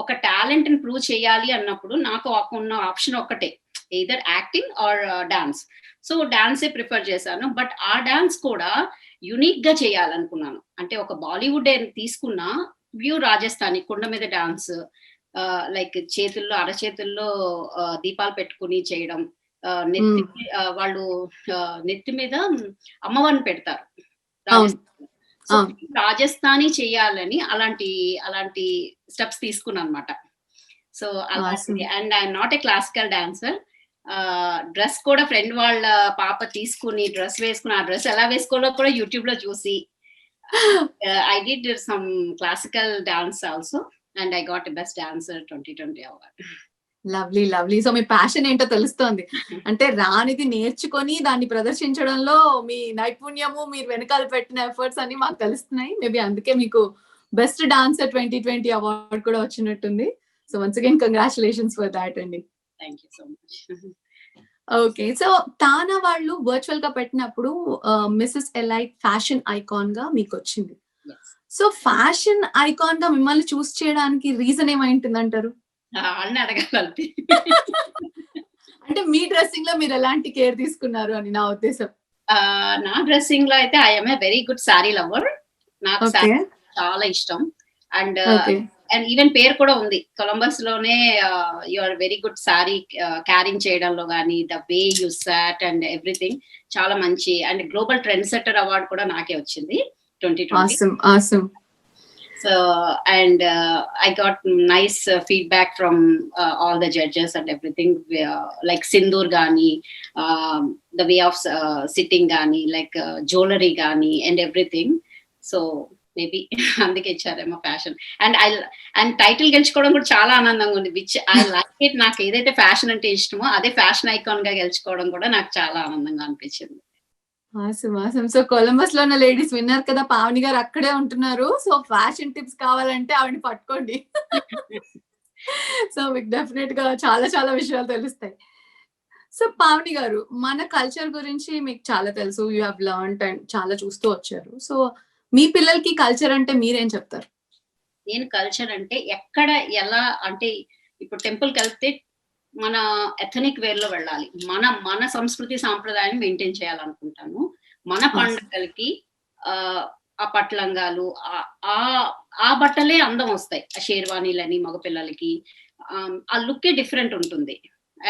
ఒక టాలెంట్ ని ప్రూవ్ చేయాలి అన్నప్పుడు నాకు ఉన్న ఆప్షన్ ఒక్కటే, either acting or dance. So డాన్సే ప్రిఫర్ చేశాను. బట్ ఆ డాన్స్ కూడా యునిక్ గా చేయాలనుకున్నాను. అంటే ఒక బాలీవుడ్ తీసుకున్న ప్యూర్ రాజస్థానీ కుండ మీద డాన్స్, లైక్ చేతుల్లో అరచేతుల్లో దీపాలు పెట్టుకుని చేయడం, నెత్తి వాళ్ళు నెత్తి మీద అమ్మవారిని పెడతారు రాజస్థానీ చేయాలని అలాంటి స్టెప్స్ తీసుకున్నాను అనమాట. సో అలాంటి, and I'm not a classical dancer. Dress కూడా ఫ్రెండ్ వాళ్ళ పాప తీసుకుని డ్రెస్ వేసుకుని, ఆ డ్రెస్ ఎలా వేసుకోవాలో కూడా యూట్యూబ్ లో చూసి I did some classical dance also, and I got best dancer 2020 award. Lovely lovely. So me passion ఏంటో తెలుస్తోంది. అంటే రానిది నేర్చుకొని దాన్ని ప్రదర్శించడంలో మీ నైపుణ్యము, మీరు వెనకాల పెట్టిన ఎఫర్ట్స్ అన్ని మాకు తెలుస్తున్నాయి. మేబీ అందుకే మీకు బెస్ట్ డాన్సర్ 2020 అవార్డ్ కూడా వచ్చినట్టుంది. So once again congratulations for that అండి. Thank you so much. Okay. So TANA వాళ్ళు వర్చువల్ గా పెట్టినప్పుడు మిసెస్ ఎలైట్ ఫ్యాషన్ ఐకాన్ గా మీకు వచ్చింది. సో ఫ్యాషన్ ఐకాన్ గా మిమ్మల్ని చూస్ చేయడానికి రీజన్ ఏమైంటుంది అంటారు? వాళ్ళని అడగాలి. అంటే మీ డ్రెస్సింగ్ లో మీరు ఎలాంటి కేర్ తీసుకున్నారు అని నా ఉద్దేశం. నా డ్రెస్సింగ్ లో అయితే I'm a very good sari lover. నాకు సారీ చాలా ఇష్టం. అండ్ ఈవెన్ పేరు కూడా ఉంది కొలంబస్ లోనే, you are very good sari carrying చేయడంలో కానీ, the way you sat and everything చాలా మంచి. And global trend setter award కూడా నాకే వచ్చింది 2020. Awesome. So, and I got nice feedback from all the judges and everything, like Sindoor Gani, the way of sitting Gani, like jewelry Gani and everything. So maybe అందుకే ఇచ్చారేమో fashion. And title గెలుచుకోవడం కూడా చాలా ఆనందంగా ఉంది, which I like it. నాకు ఏదైతే fashion అంటే ఇష్టమో అదే ఫ్యాషన్ ఐకాన్ గా గెలుచుకోవడం కూడా నాకు చాలా ఆనందంగా అనిపించింది. ఆసమ్. సో కొలంబస్ లో ఉన్న లేడీస్ విన్నారు కదా, పావని గారు అక్కడే ఉంటున్నారు. సో ఫ్యాషన్ టిప్స్ కావాలంటే ఆవిడని పట్టుకోండి. సో మీకు డెఫినెట్ గా చాలా చాలా విషయాలు తెలుస్తాయి. సో పావని గారు, మన కల్చర్ గురించి మీకు చాలా తెలుసు, యూ హ్యావ్ లర్న్డ్ అండ్ చాలా చూస్తూ వచ్చారు. సో మీ పిల్లలకి కల్చర్ అంటే మీరేం చెప్తారు? నేను కల్చర్ అంటే ఎక్కడ ఎలా అంటే, ఇప్పుడు టెంపుల్కి వెళ్తే మన ఎథనిక్ వేర్ లో వెళ్ళాలి, మన సంస్కృతి సాంప్రదాయాన్ని మెయింటైన్ చేయాలనుకుంటాను. మన పండుగలకి ఆ పట్లంగాలు, ఆ బట్టలే అందం వస్తాయి. ఆ షేర్వానీలని మగపిల్లలకి ఆ లుక్కే డిఫరెంట్ ఉంటుంది.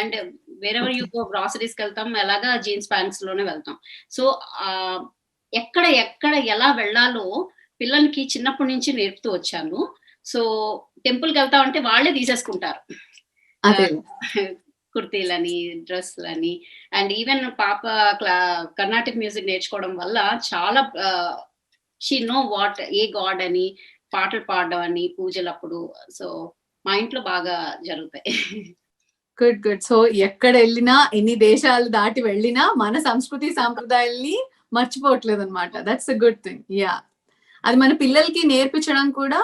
అండ్ వేరెవర్ యూ గో, గ్రాసరీస్కి వెళ్తాం ఎలాగా జీన్స్ ప్యాంట్స్ లోనే వెళ్తాం. సో ఎక్కడ ఎలా వెళ్ళాలో పిల్లలకి చిన్నప్పటి నుంచి నేర్పుతూ వచ్చాను. సో టెంపుల్కి వెళ్తామంటే వాళ్ళే తీసేసుకుంటారు కుర్తీలని, డ్రెస్లని. అండ్ ఈవెన్ పాప కర్ణాటక మ్యూజిక్ నేర్చుకోవడం వల్ల చాలా she know what a God అని పాటలు పాడడం అని పూజలప్పుడు. సో మా ఇంట్లో బాగా జరుగుతాయి. గుడ్. సో ఎక్కడ వెళ్ళినా, ఎన్ని దేశాలు దాటి వెళ్ళినా మన సంస్కృతి సాంప్రదాయాల్ని మర్చిపోవట్లేదు అనమాట. That's a good thing. Yeah, అది మన పిల్లలకి నేర్పించడం కూడా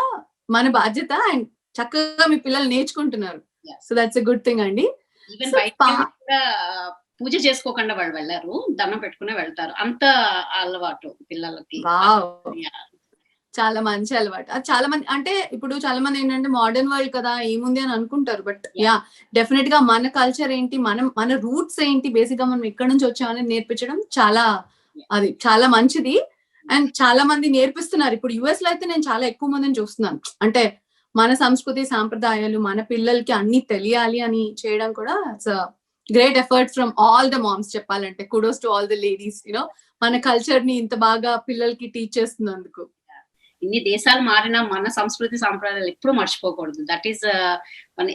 మన బాధ్యత. అండ్ చక్కగా మీ పిల్లలు నేర్చుకుంటున్నారు. So that's a good thing అండి. ఈవెన్ బయట కూడా పూజ చేసుకోకుండా వాళ్ళు వెళ్ళారు, దండం పెట్టుకునే వెళ్తారు. అంత అలవాటు పిల్లలకి. చాలా మంచి అలవాటు. అది చాలా మంది, అంటే ఇప్పుడు చాలా మంది ఏంటంటే మోడర్న్ వరల్డ్ కదా ఏముంది అని అనుకుంటారు. బట్ యా, డెఫినెట్ గా మన కల్చర్ ఏంటి, మన రూట్స్ ఏంటి, బేసిక్ గా మనం ఎక్కడి నుంచి వచ్చామని నేర్పించడం అది చాలా మంచిది. అండ్ చాలా మంది నేర్పిస్తున్నారు. ఇప్పుడు యుఎస్ లో అయితే నేను చాలా ఎక్కువ మందిని చూస్తున్నాను. అంటే మన సంస్కృతి సాంప్రదాయాలు మన పిల్లలకి అన్ని తెలియాలి అని చేయడం కూడా it's great effort from all the moms. చెప్పాలంటే kudos to all the ladies, you know మన కల్చర్ ని ఇంత బాగా పిల్లలకి టీచ్ చేస్తున్నందుకు. ఇన్ని దేశాలు మారినా మన సంస్కృతి సాంప్రదాయాలు ఎప్పుడు మర్చిపోకూడదు. దట్ ఈస్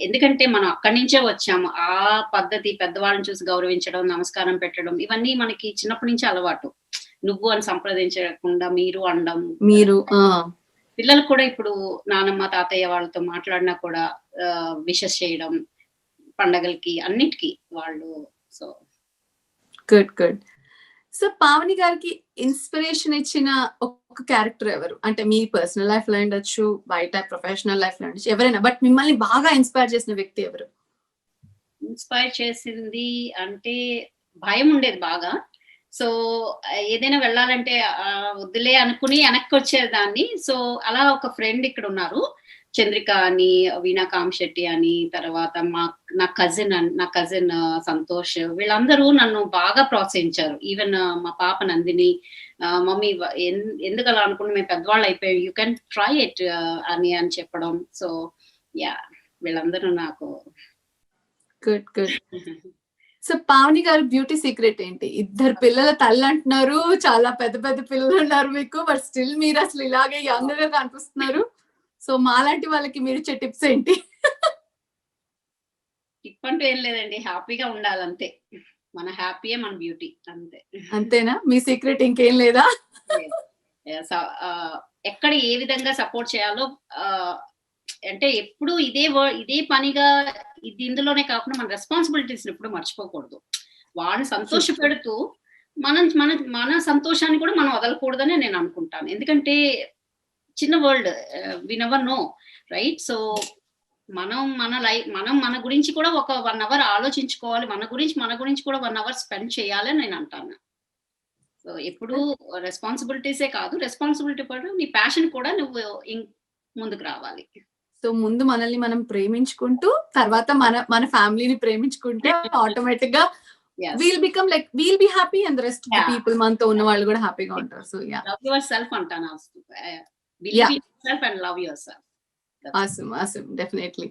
ఎందుకంటే మనం అక్కడి నుంచే వచ్చాము. ఆ పద్ధతి పెద్దవాళ్ళని చూసి గౌరవించడం, నమస్కారం పెట్టడం ఇవన్నీ మనకి చిన్నప్పటి నుంచి అలవాటు. నువ్వు అని సంప్రదించకుండా మీరు అనడం. మీరు పిల్లలు కూడా ఇప్పుడు నానమ్మ తాతయ్య వాళ్ళతో మాట్లాడినా కూడా విషెస్ చేయడం పండగలకి అన్నిటికీ వాళ్ళు. So good. సో పావని గారికి ఇన్స్పిరేషన్ ఇచ్చిన ఒక క్యారెక్టర్ ఎవరు? అంటే మీ పర్సనల్ లైఫ్ లో ఉండొచ్చు, బయట ప్రొఫెషనల్ లైఫ్ లో ఉండొచ్చు, ఎవరైనా, బట్ మిమ్మల్ని బాగా ఇన్స్పైర్ చేసిన వ్యక్తి ఎవరు? ఇన్స్పైర్ చేసింది అంటే భయం ఉండేది బాగా. సో ఏదైనా వెళ్ళాలంటే వద్దులే అనుకుని వెనక్కి వచ్చేదాన్ని. సో అలా ఒక ఫ్రెండ్ ఇక్కడ ఉన్నారు, చంద్రిక అని, వీణా కామశెట్టి అని, తర్వాత నా కజిన్ సంతోష్, వీళ్ళందరూ నన్ను బాగా ప్రోత్సహించారు. ఈవెన్ మా పాప నందిని, మమ్మీ ఎందుకు అలా అనుకుంటే మేము పెద్దవాళ్ళు అయిపోయాం, యూ కెన్ ట్రై ఇట్ అని చెప్పడం. సో వీళ్ళందరూ నాకు గుడ్. సో పావని గారు బ్యూటీ సీక్రెట్ ఏంటి? 2 పిల్లల తల్లి అంటున్నారు, చాలా పెద్ద పెద్ద పిల్లలు ఉన్నారు మీకు, బట్ స్టిల్ మీరు అసలు ఇలాగే యంగ్ గా కనిపిస్తున్నారు. సో మాలాంటి వాళ్ళకి మీరు ఇచ్చే టిప్స్ ఏంటి? టిప్ అంటూ ఏం లేదండి, హ్యాపీగా ఉండాలంతే. మన హ్యాపీయే మన బ్యూటీ, అంతే. అంతేనా? మీ సీక్రెట్ ఇంకేం లేదా? ఎక్కడ ఏ విధంగా సపోర్ట్ చేయాలో, అంటే ఎప్పుడు ఇదే పనిగా ఇందులోనే కాకుండా మన రెస్పాన్సిబిలిటీస్ ఎప్పుడు మర్చిపోకూడదు. వాళ్ళని సంతోష పెడుతూ మన సంతోషాన్ని కూడా మనం వదలకూడదని నేను అనుకుంటాను. ఎందుకంటే చిన్న world, we never know, right? So మనం మన గురించి కూడా ఒక 1 hour ఆలోచించుకోవాలి, మన గురించి కూడా 1 hour స్పెండ్ చేయాలి అని నేను అంటాను. సో ఎప్పుడు రెస్పాన్సిబిలిటీసే కాదు, రెస్పాన్సిబిలిటీ పడు నీ ప్యాషన్ కూడా నువ్వు ముందుకు రావాలి. సో ముందు మనల్ని మనం ప్రేమించుకుంటూ, తర్వాత మన ఫ్యామిలీని ప్రేమించుకుంటే ఆటోమేటిక్ గా will be happy and the rest people, మనతో ఉన్న వాళ్ళు కూడా హ్యాపీగా ఉంటారు. సో లవ్ యువర్ సెల్ఫ్ అంటాను. Believe in yourself and love yourself. Awesome, definitely.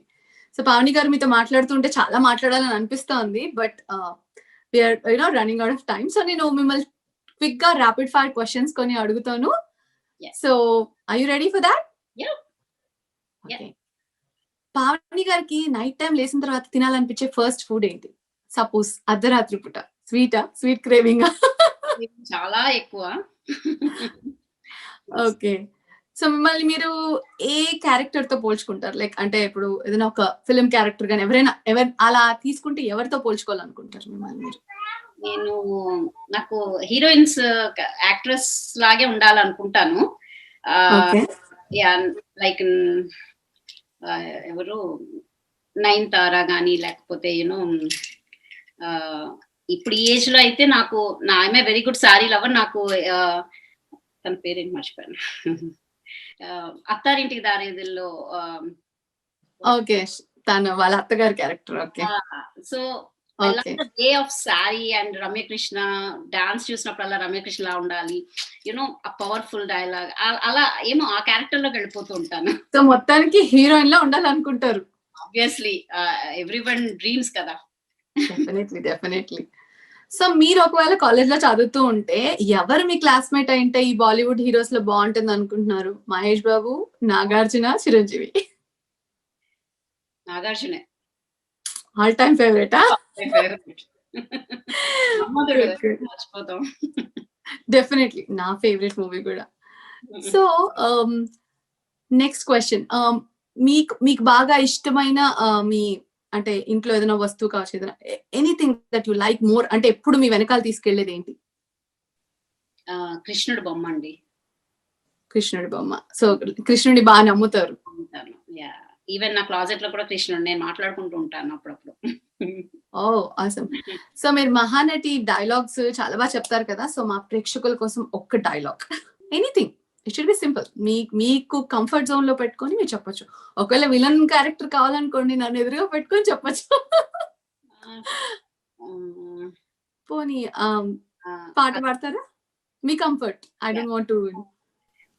So Pavani garu మీతో మాట్లాడుతుంటే చాలా మాట్లాడాలని అనిపిస్తోంది, but we're running out of time. So నేను మిమ్మల్ని క్విక్ గా ర్యాపిడ్ ఫైర్ క్వశ్చన్స్ కొన్ని అడుగుతాను. So are you ready for that? Okay. Pavani గారికి నైట్ టైం లేచిన తర్వాత తినాలనిపించే ఫస్ట్ ఫుడ్ ఏంటి? సపోజ్ అర్ధరాత్రి పూట. Sweet craving? చాలా ఎక్కువ. ఓకే. సో మిమ్మల్ని మీరు ఏ క్యారెక్టర్ తో పోల్చుకుంటారు? లైక్ అంటే ఇప్పుడు ఏదైనా ఒక ఫిల్మ్ క్యారెక్టర్ కానీ ఎవరు అలా తీసుకుంటే ఎవరితో పోల్చుకోవాలనుకుంటారు మిమ్మల్ని మీరు? నాకు హీరోయిన్స్ యాక్ట్రెస్ లాగే ఉండాలనుకుంటాను. లైక్ ఎవరు నయనతార గానీ, లేకపోతే యూనో ఇప్పుడు ఈ ఏజ్ లో అయితే నాకు I'm a very good sari lover. నాకు తన పేరేంటి మర్చిపోయాను. అత్తారింటికి దారేదిలో ఓకే, తను వాళ్ళ అత్తగారి character. Okay. So way of sari and Ramyakrishna dance చూసినప్పుడల్లా రమ్యకృష్ణ లా ఉండాలి, యూనో ఆ పవర్ఫుల్ డైలాగ్, అలా ఏమో ఆ క్యారెక్టర్ లోకి వెళ్ళిపోతూ ఉంటాను. సో మొత్తానికి హీరోయిన్ లా ఉండాలనుకుంటారు. ఆబ్వియస్లీ ఎవ్రీవన్ డ్రీమ్స్ కదా. డెఫినెట్లీ. సో మీరు ఒకవేళ కాలేజ్ లో చదువుతూ ఉంటే ఎవరు మీ క్లాస్మేట్ అయితే ఈ బాలీవుడ్ హీరోస్ లో బాగుంటుంది అనుకుంటున్నారు? మహేష్ బాబు, నాగార్జున, చిరంజీవి? నాగార్జునే ఆల్ టైమ్ ఫేవరెటా? డెఫినెట్లీ నా ఫేవరెట్ మూవీ కూడా. సో నెక్స్ట్ క్వశ్చన్, మీకు బాగా ఇష్టమైన మీ అంటే ఇంట్లో ఏదైనా వస్తువు కావచ్చు, ఏదైనా anything that you like more, అంటే ఎప్పుడు మీ వెనకాల తీసుకెళ్లేది ఏంటి? కృష్ణుడి బొమ్మ అండి. కృష్ణుడి బొమ్మ. సో కృష్ణుడి బాగా నమ్ముతారు. ఈవెన్ నా క్లాజెట్ లో కూడా కృష్ణుడు నేను మాట్లాడుకుంటూ ఉంటాను అప్పుడప్పుడు. ఓ ఆసమ్. సో మీరు మహానటి డైలాగ్స్ చాలా బాగా చెప్తారు కదా. సో మా ప్రేక్షకుల కోసం ఒక్క dialogue, anything, it should be simple, మీకు కంఫర్ట్ జోన్ లో పెట్టుకొని మీరు చెప్పొచ్చు. ఒకవేళ విలన్ క్యారెక్టర్ కావాలనుకోండి, నన్ను ఎదురుగా పెట్టుకొని చెప్పొచ్చు. పోనీ పాట పాడతారా? మీ comfort. I don't want to.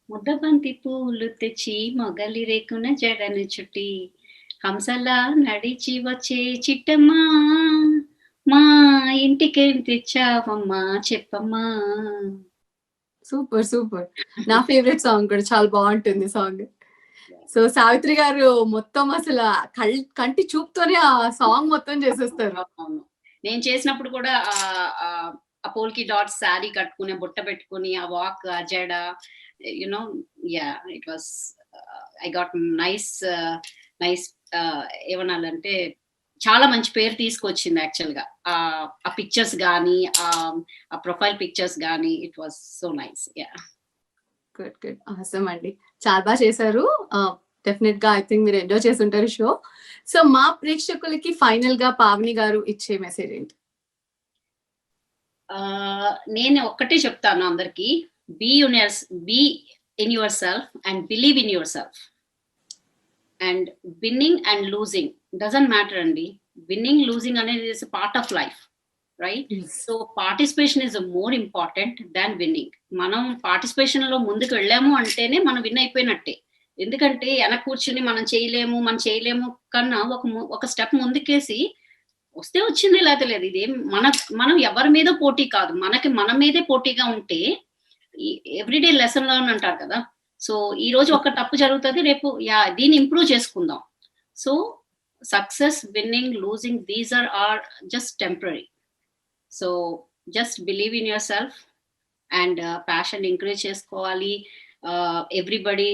ముద్దబంతి పూలు తెచ్చి మొగలి రేకున జడను చుట్టి హంసలా నడిచి వచ్చే చిట్టమ్మా, మా ఇంటికేం తెచ్చావమ్మా చెప్పమ్మా. Super super. నా ఫేవరెట్ సాంగ్ కూడా చాలా బాగుంటుంది సాంగ్. సో సావిత్రి గారు మొత్తం అసలు కంటి చూపుతోనే ఆ సాంగ్ మొత్తం చేసేస్తారు. అవును. నేను చేసినప్పుడు కూడా ఆ పోల్కి డాట్ శారీ కట్టుకుని బుట్ట పెట్టుకుని ఆ వాక్ ఆ జడ you know it was I got nice ఏమనాలంటే చాలా మంచి పేరు తీసుకొచ్చింది యాక్చువల్ గా ఆ పిక్చర్స్ గానీ ఆ ప్రొఫైల్ పిక్చర్స్ గానీ it was so nice. Good good అవసరం అండి, చాలా బాగా చేశారు. డెఫినెట్ గా ఐ థింక్ మీరు ఎంజాయ్ చేసి ఉంటారు షో. సో మా ప్రేక్షకులకి ఫైనల్ గా పావని గారు ఇచ్చే మెసేజ్ ఏంటి? నేను ఒక్కటే చెప్తాను అందరికి, be in yourself and believe in yourself. And winning and losing doesn't matter అండి. విన్నింగ్ లూజింగ్ అనేది is part of life, right? So participation is more important than winning. మనం పార్టిసిపేషన్ లో ముందుకు వెళ్ళాము అంటేనే మనం విన్ అయిపోయినట్టే. ఎందుకంటే వెనక కూర్చుని మనం చేయలేము కన్నా ఒక స్టెప్ ముందుకేసి వస్తే వచ్చింది లేకపోతే లేదు. ఇదేం మనం ఎవరి మీద పోటీ కాదు, మన మీదే పోటీగా ఉంటే ఎవ్రీడే లెసన్ లర్న్ అంటారు కదా. సో ఈ రోజు ఒక తప్పు జరుగుతుంది, రేపు దీన్ని ఇంప్రూవ్ చేసుకుందాం. So success, winning, losing, these are just temporary. So just believe in yourself and passion encourage చేసుకోవాలి. ఎవ్రీబడి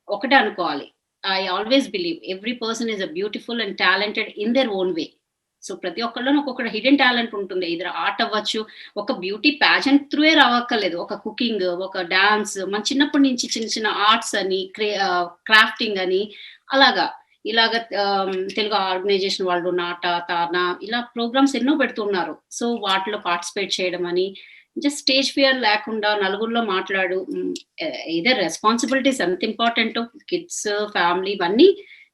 ఒకటే అనుకోవాలి, I always believe every person is a beautiful and talented in their own way. So ప్రతి ఒక్కళ్ళలో ఒక్కొక్క hidden talent ఉంటుంది. ఇద్దరు art అవ్వచ్చు, ఒక బ్యూటీ ప్యాజెంట్ త్రూయే రావక్కర్లేదు, ఒక కుకింగ్, ఒక డాన్స్, మన చిన్నప్పటి నుంచి చిన్న ఆర్ట్స్ అని క్రాఫ్టింగ్ అని ఇలాగా తెలుగు ఆర్గనైజేషన్ వాళ్ళు నాట తానా ఇలా ప్రోగ్రామ్స్ ఎన్నో పెడుతున్నారు. సో వాటిలో పార్టిసిపేట్ చేయడం అని, జస్ట్ స్టేజ్ ఫియర్ లేకుండా నలుగురిలో మాట్లాడు. ఇదే రెస్పాన్సిబిలిటీస్ ఎంత ఇంపార్టెంట్, కిడ్స్, ఫ్యామిలీ ఇవన్నీ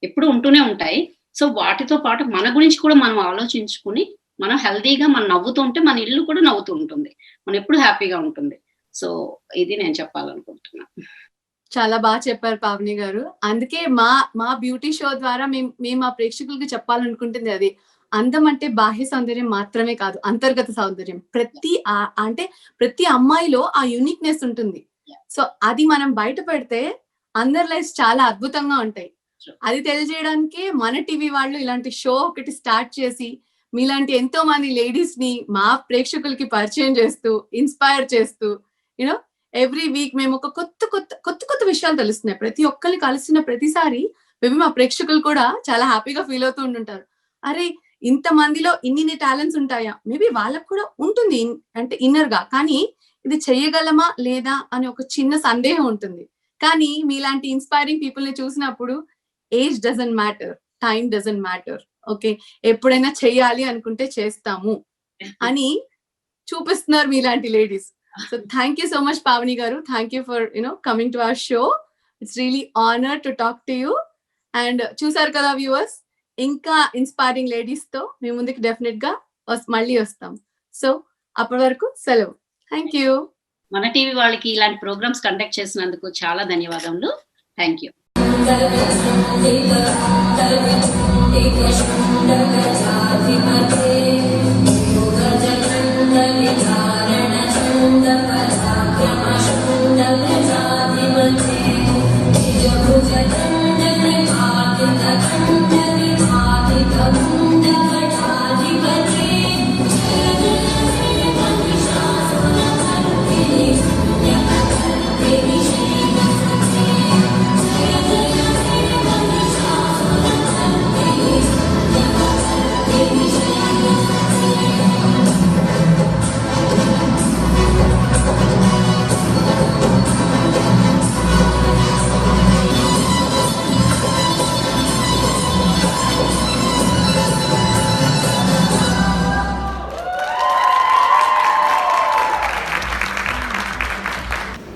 ఎప్పుడు ఉంటూనే ఉంటాయి. సో వాటితో పాటు మన గురించి కూడా మనం ఆలోచించుకుని మనం హెల్దీగా మనం నవ్వుతుంటే మన ఇల్లు కూడా నవ్వుతూ ఉంటుంది, మనం ఎప్పుడు హ్యాపీగా ఉంటుంది. సో ఇది నేను చెప్పాలనుకుంటున్నా. చాలా బాగా చెప్పారు పావని గారు. అందుకే మా బ్యూటీ షో ద్వారా మేము మా ప్రేక్షకులకి చెప్పాలనుకుంటుంది అది, అందం అంటే బాహ్య సౌందర్యం మాత్రమే కాదు, అంతర్గత సౌందర్యం. ప్రతి అమ్మాయిలో ఆ యూనిక్నెస్ ఉంటుంది. సో అది మనం బయట పెడితే అందరి లైఫ్ చాలా అద్భుతంగా ఉంటాయి. అది తెలియజేయడానికే మన టీవీ వాళ్ళు ఇలాంటి షో ఒకటి స్టార్ట్ చేసి మీలాంటి ఎంతో మంది లేడీస్ ని మా ప్రేక్షకులకి పరిచయం చేస్తూ, ఇన్స్పైర్ చేస్తూ, యూనో ఎవ్రీ వీక్ మేము ఒక కొత్త విషయాలు తెలుస్తున్నాయి. ప్రతి ఒక్కరిని కలిసిన ప్రతిసారి మేబీ మా ప్రేక్షకులు కూడా చాలా హ్యాపీగా ఫీల్ అవుతూ ఉంటుంటారు. అరే ఇంత మందిలో ఇన్ని టాలెంట్స్ ఉంటాయా, మేబీ వాళ్ళకు కూడా ఉంటుంది అంటే ఇన్నర్ గా, కానీ ఇది చెయ్యగలమా లేదా అని ఒక చిన్న సందేహం ఉంటుంది. కానీ మీలాంటి ఇన్స్పైరింగ్ పీపుల్ ని చూసినప్పుడు age doesn't matter, time doesn't matter. Okay, ఎప్పుడైనా చెయ్యాలి అనుకుంటే చేస్తాము అని చూపిస్తున్నారు మీలాంటి ladies. So thank you so much Pavani garu. Thank you for coming to our show. It's really honour to talk to you. And చూసారు కదా వ్యూవర్స్, ఇంకా ఇన్స్పైరింగ్ లేడీస్ తో మీ ముందుకు డెఫినెట్ గా మళ్ళీ వస్తాం. సో అప్పటి వరకు సెలవు. Thank you. మన టీవీ వాళ్ళకి ఇలాంటి ప్రోగ్రామ్స్ కండక్ట్ చేసినందుకు చాలా ధన్యవాదములు. Thank you.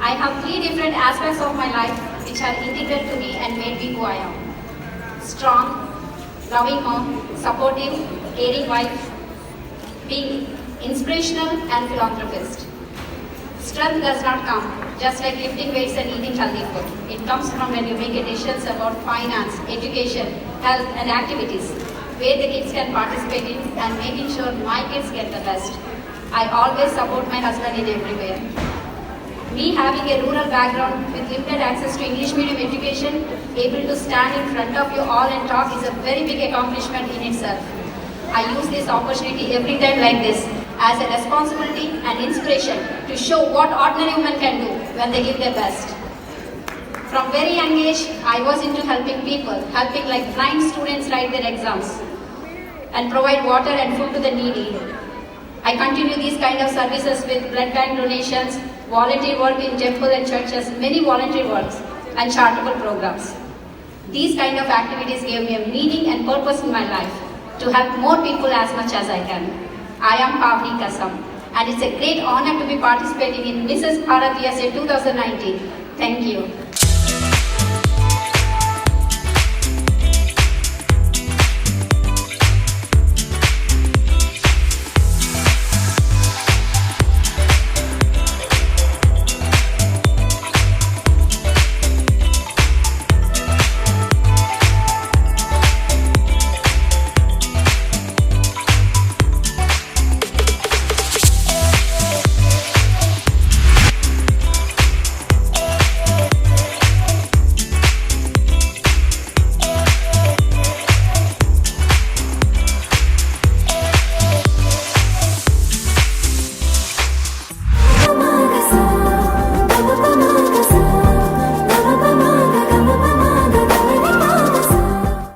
I have 3 different aspects of my life which are integral to me and made me who I am. Strong, loving mom, supportive, caring wife, being inspirational and philanthropist. Strength does not come just like lifting weights and eating healthy food. It comes from when you make decisions about finance, education, health and activities where the kids can participate in and making sure my kids get the best. I always support my husband in everywhere. Me having a rural background with limited access to English medium education, able to stand in front of you all and talk is a very big accomplishment in itself. I use this opportunity every time like this as a responsibility and inspiration to show what ordinary women can do when they give their best. From very young age, I was into helping people, helping like blind students write their exams and provide water and food to the needy. I continue these kind of services with blood bank donations, volunteer work in temple and churches, many volunteer works and charitable programs. These kind of activities gave me a meaning and purpose in my life to help more people as much as I can. I am Pavni Kasam and it's a great honor to be participating in Mrs. Bharat USA 2019. Thank you.